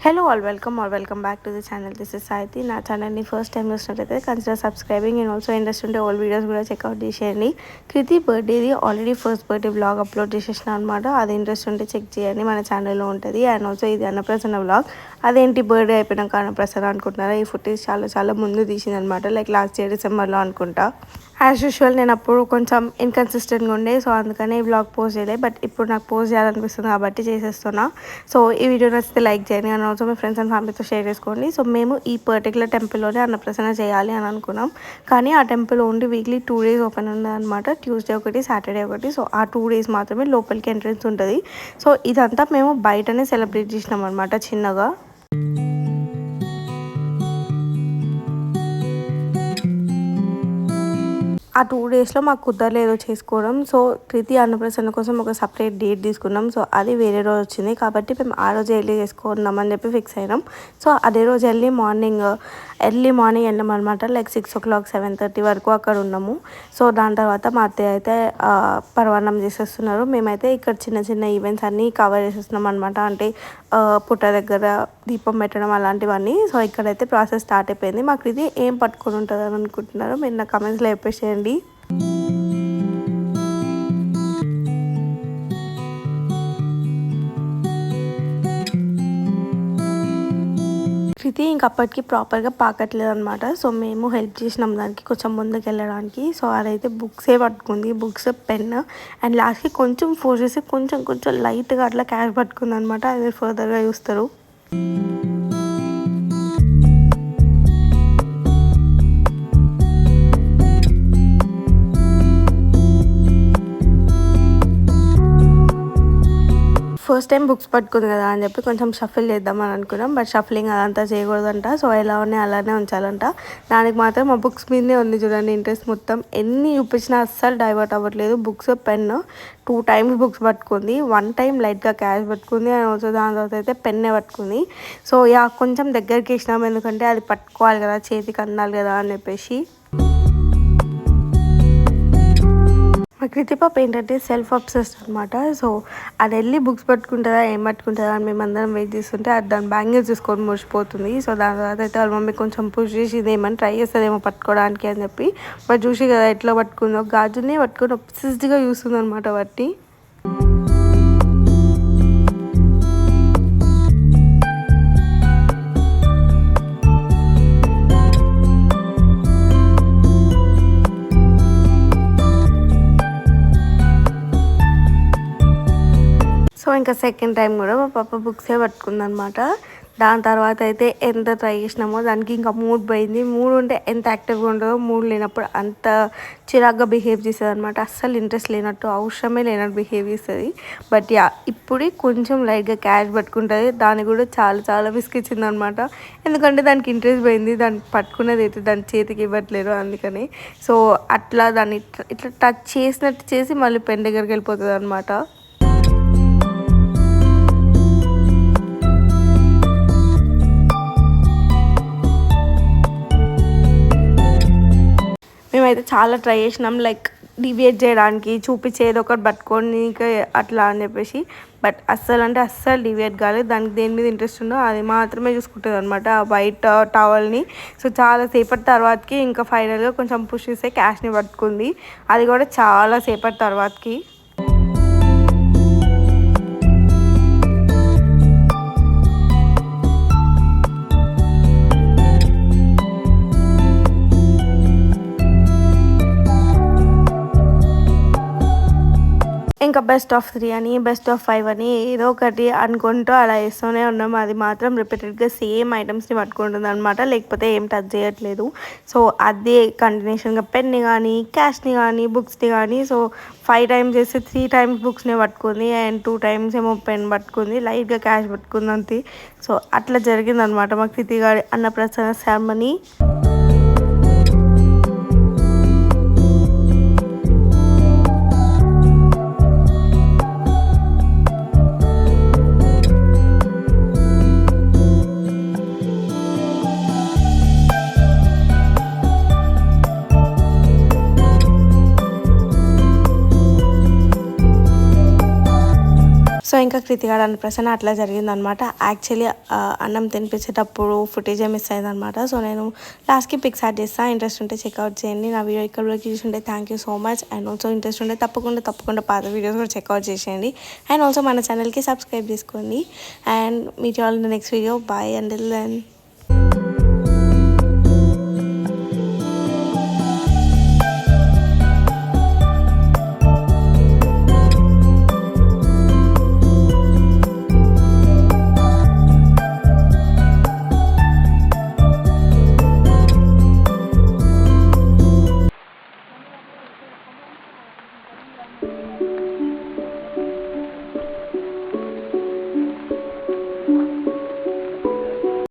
Hello all, welcome back to the channel. This is Saiti. నా ఛానల్ని first time చూసినట్లయితే consider subscribing and also interest ఉంటే all videos కూడా check out చేసేయండి. కృతి బర్త్డేది already first birthday vlog upload చేసేసిన అనమాట. అది ఇంట్రెస్ట్ ఉంటే చెక్ చేయండి, మన ఛానల్లో ఉంటుంది. అండ్ ఆల్సో ఇది అన్నప్రసన్న వ్లాగ్. అదేంటి బర్త్డే అయిపోయినాక అన్నప్రసన్న అనుకుంటున్నారా? ఈ ఫుటేజ్ చాలా ముందు తీసిందనమాట, లైక్ లాస్ట్ ఇయర్ డిసెంబర్లో అనుకుంటా. యాజ్ యూజువల్ నేను అప్పుడు కొంచెం ఇన్కన్సిస్టెంట్గా ఉండే, సో అందుకనే ఈ వ్లాగ్ పోస్ట్ చేయలేదు. బట్ ఇప్పుడు నాకు పోస్ట్ చేయాలనిపిస్తుంది కాబట్టి చేసేస్తున్నా. సో ఈ వీడియో నచ్చితే లైక్ చేయండి and also me friends and ఫ్యామిలీతో షేర్ చేసుకోండి. సో మేము ఈ పర్టికులర్ టెంపుల్లోనే అన్నప్రసన్న చేయాలి అని అనుకున్నాం, కానీ ఆ temple only weekly 2 days open ఉందన్నమాట. ట్యూస్డే ఒకటి, సాటర్డే ఒకటి. సో ఆ 2 days మాత్రమే లోపలికి ఎంట్రెన్స్ ఉంటుంది. సో ఇదంతా మేము బయటనే సెలబ్రేట్ చేసినాం అనమాట చిన్నగా. ఆ 2 daysలో మాకు కుదరలేదు చేసుకోవడం. సో కృతి అన్నప్రసన్న కోసం ఒక సపరేట్ డేట్ తీసుకున్నాం. సో అది వేరే రోజు వచ్చింది కాబట్టి మేము ఆ రోజు వెళ్ళి చేసుకుందామని చెప్పి ఫిక్స్ అయినాం. సో అదే రోజు ఎర్లీ మార్నింగ్ వెళ్ళాం అనమాట. లైక్ 6 o'clock 7:30 వరకు అక్కడ ఉన్నాము. సో దాని తర్వాత మా అత్తయ్య అయితే పరవాన్నం చేసేస్తున్నారు. మేమైతే ఇక్కడ చిన్న ఈవెంట్స్ అన్నీ కవర్ చేసేస్తున్నాం అనమాట. అంటే పుట్ట దగ్గర దీపం పెట్టడం అలాంటివన్నీ. సో ఇక్కడైతే ప్రాసెస్ స్టార్ట్ అయిపోయింది. మాకు ఇది ఏం పట్టుకొని ఉంటుంది అని అనుకుంటున్నారు, మీరు నా కమెంట్స్లో చెప్పేసేయండి. కృతి ఇంకప్పటికి ప్రాపర్గా పాకట్లేదు అనమాట. సో మేము హెల్ప్ చేసినాం దానికి కొంచెం ముందుకు వెళ్ళడానికి. సో అదైతే బుక్సే పట్టుకుంది, బుక్స్, పెన్, అండ్ లాస్ట్కి కొంచెం ఫోర్స్ చేసి కొంచెం లైట్గా అట్లా క్యాష్ పట్టుకుంది అనమాట. అది ఫర్దర్గా చూస్తారు. ఫస్ట్ టైం బుక్స్ పట్టుకుంది కదా అని చెప్పి కొంచెం షఫిల్ చేద్దామని అనుకున్నాం. బట్ షఫలింగ్ అదంతా చేయకూడదంట. సో ఎలా ఉన్నాయి అలానే ఉంచాలంట. దానికి మాత్రం మా బుక్స్ మీదనే ఉంది చూడండి ఇంట్రెస్ట్ మొత్తం. ఎన్ని చూపించినా అస్సలు డైవర్ట్ అవ్వట్లేదు. బుక్స్, పెన్ 2 times బుక్స్ పట్టుకుంది, 1 time లైట్గా క్యాష్ పట్టుకుంది, అండ్ ఆల్సో దాని తర్వాత అయితే పెన్నే పట్టుకుంది. సో కొంచెం దగ్గరికి ఇచ్చినాం, ఎందుకంటే అది పట్టుకోవాలి కదా, చేతికి అందాలి కదా అని చెప్పేసి. మా కృతి పాప ఏంటంటే సెల్ఫ్ అబ్సెస్డ్ అనమాట. సో అది వెళ్ళి బుక్స్ పట్టుకుంటుందా ఏం పట్టుకుంటుందా అని మేమందరం వెయిట్ చేస్తుంటే అది దాని బ్యాంగిల్స్ చూసుకొని మురిసిపోతుంది. సో దాని తర్వాత అయితే వాళ్ళ మమ్మీ కొంచెం పుష్ చేసి ఇదేమని ట్రై చేస్తుందేమో పట్టుకోవడానికి అని చెప్పి, బట్ చూసి కదా ఎట్లా పట్టుకుందో, గాజునే పట్టుకొని అబ్సెస్డ్గా చూస్తుంది అనమాట బట్టి. సో ఇంకా సెకండ్ టైం కూడా మా పాప బుక్సే పట్టుకుందనమాట. దాని తర్వాత అయితే ఎంత ట్రై చేసినామో దానికి ఇంకా మూడ్ పోయింది. మూడ్ ఉంటే ఎంత యాక్టివ్గా ఉంటుందో, మూడ్ లేనప్పుడు అంత చిరాగ్గా బిహేవ్ చేస్తుంది అనమాట. అస్సలు ఇంట్రెస్ట్ లేనట్టు, అవసరమే లేనట్టు బిహేవ్ చేస్తుంది. బట్ ఇప్పుడు కొంచెం లైట్గా క్యాష్ పట్టుకుంటుంది. దానికి కూడా చాలా విసిగిచ్చింది అనమాట. ఎందుకంటే దానికి ఇంట్రెస్ట్ పోయింది. దాన్ని పట్టుకునేది అయితే దాని చేతికి ఇవ్వట్లేరు, అందుకని. సో అట్లా దాన్ని ఇట్లా టచ్ చేసినట్టు చేసి మళ్ళీ పెన్ దగ్గరికి వెళ్ళిపోతుంది అనమాట. మేమైతే చాలా ట్రై చేసినాం, లైక్ డివియేట్ చేయడానికి, చూపించేది ఒకటి పట్టుకొని అట్లా అని చెప్పేసి. బట్ అస్సలు డివియేట్ కాలేదు. దానికి దేని మీద ఇంట్రెస్ట్ ఉందో అది మాత్రమే చూసుకుంటుంది అనమాట, ఆ వైట్ టవల్ని. సో చాలా సేపటి తర్వాతకి ఇంకా ఫైనల్గా కొంచెం పుష్ చేస్తే క్యాష్ని పట్టుకుంది. అది కూడా చాలా సేపటి తర్వాతకి. ఇంకా బెస్ట్ ఆఫ్ 3 అని, బెస్ట్ ఆఫ్ 5 అని ఏదో ఒకటి అనుకుంటూ అలా వేస్తూనే ఉన్నాం. అది మాత్రం రిపీటెడ్గా సేమ్ ఐటమ్స్ని పట్టుకుంటుంది అనమాట, లేకపోతే ఏం టచ్ చేయట్లేదు. సో అదే కంటిన్యూషన్గా పెన్ని కానీ, క్యాష్ని కానీ, బుక్స్ని కానీ. సో 5 times చేస్తే 3 times బుక్స్ని పట్టుకుంది, అండ్ 2 times ఏమో పెన్ పట్టుకుంది, లైట్గా క్యాష్ పట్టుకుంది అంతే. సో అట్లా జరిగిందనమాట మా కృతి గారి అన్నప్రసన్న సెరమనీ. సో ఇంకా కృతిగాడు అన్న ప్రసన్న అట్లా జరిగిందనమాట. యాక్చువల్లీ అన్నం తినిపించేటప్పుడు ఫుటేజే మిస్ అయిందనమాట. సో నేను లాస్ట్కి పిక్స్ యాడ్ చేస్తాను, ఇంట్రెస్ట్ ఉంటే చెక్అవుట్ చేయండి. నా వీడియో ఇక్కడ వరకు చూసుంటే thank you so much. And also interest ఉంటే తప్పకుండా పాత వీడియోస్ కూడా చెక్అవుట్ చేసేయండి. అండ్ ఆల్సో మన ఛానల్కి సబ్స్క్రైబ్ చేసుకోండి. And meet you all in the next video. Bye until then.